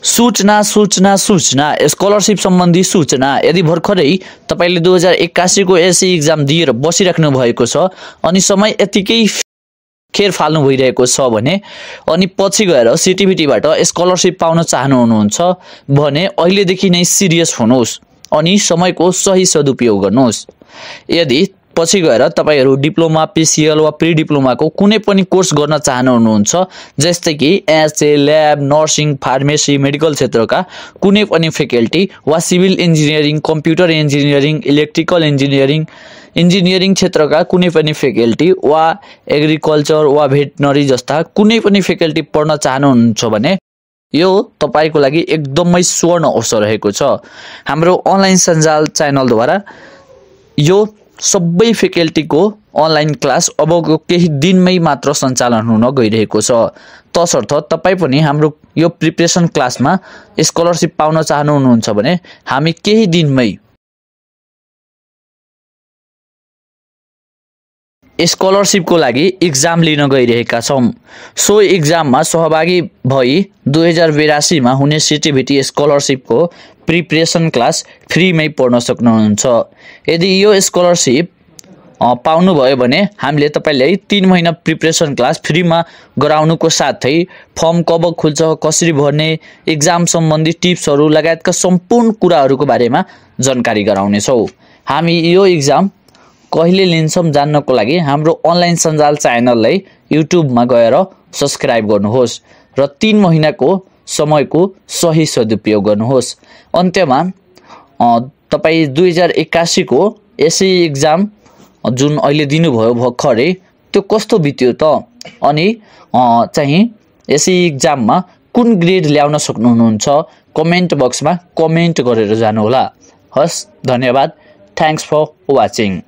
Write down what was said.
सूचना सूचना सूचना स्कलरशिप सम्बन्धी सूचना। यदि भर्खरै तपाईले 2081 को एसई एक्जाम दिएर बसिराख्नु भएको छ अनि समय यतिकै खेर फाल्नु भइरहेको छ भने अनि पछि गएर सिटिभिटीबाट स्कलरशिप पाउन चाहनुहुन्छ भने अहिलेदेखि नै सिरियस हुनुहोस् अनि समयको सही सदुपयोग गर्नुहोस्। यदि पछि गएर तपाईहरु डिप्लोमा, पीसीएल वा प्री डिप्लोमाको कुनै पनि कोर्स गर्न चाहनुहुन्छ जस्तै कि HA, lab, nursing, pharmacy, medical क्षेत्रका कुनै पनि फ्याकल्टी वा civil engineering, computer engineering, electrical engineering, engineering क्षेत्रका कुनै पनि फ्याकल्टी वा एग्रिकल्चर वा भेटनरी जस्ता कुनै पनि फ्याकल्टी पढ्न चाहनुहुन्छ भने यो तपाईको लागि एकदमै स्वर्ण अवसर रहेको छ। हाम्रो अनलाइन सञ्जाल च्यानलद्वारा यो सबै फ्याकल्टीको अनलाइन क्लास अबको केही दिनमै मात्र सञ्चालन हुन गइरहेको छ। तसर्थ तपाई पनि हाम्रो यो प्रिपरेसन क्लासमा स्कलरशिप पाउन चाहनुहुन्छ भने हामी केही दिनमै स्कलरशिपको लागि एक्जाम लिन गइरहेका छौं। सो एक्जाममा सहभागी भई 2082 मा हुने सिटिभिटी स्कलरशिपको प्रिपरेसन क्लास फ्रीमै पढ्न सक्नुहुन्छ। यदि यो स्कलरशिप पाउनु भयो भने हामीले तपाईलाई 3 महिना प्रिपरेसन क्लास फ्रीमा गराउनुको साथै फर्म कब खुल्छ, कसरी भर्ने, एक्जाम सम्बन्धी टिप्सहरु लगायतका सम्पूर्ण कुराहरुको बारेमा जानकारी गराउने छौं। हामी यो एक्जाम कहिले लिन्छौं जान्नको लागि हाम्रो अनलाइन सञ्जाल च्यानललाई युट्युबमा गएर सब्स्क्राइब गर्नुहोस् र 3 महिनाको समयको सही सदुपयोग गर्नुहोस्। अन्त्यमा तपाई 2081 को एसई एक्जाम जुन अहिले दिनुभयो भर्खरै त्यो कस्तो बित्यो त अनि चाहिँ एसई एक्जाममा कुन ग्रेड ल्याउन सक्नुहुन्छ कमेन्ट बक्समा कमेन्ट गरेर जानु होला। हस्, धन्यवाद। Thanks for watching.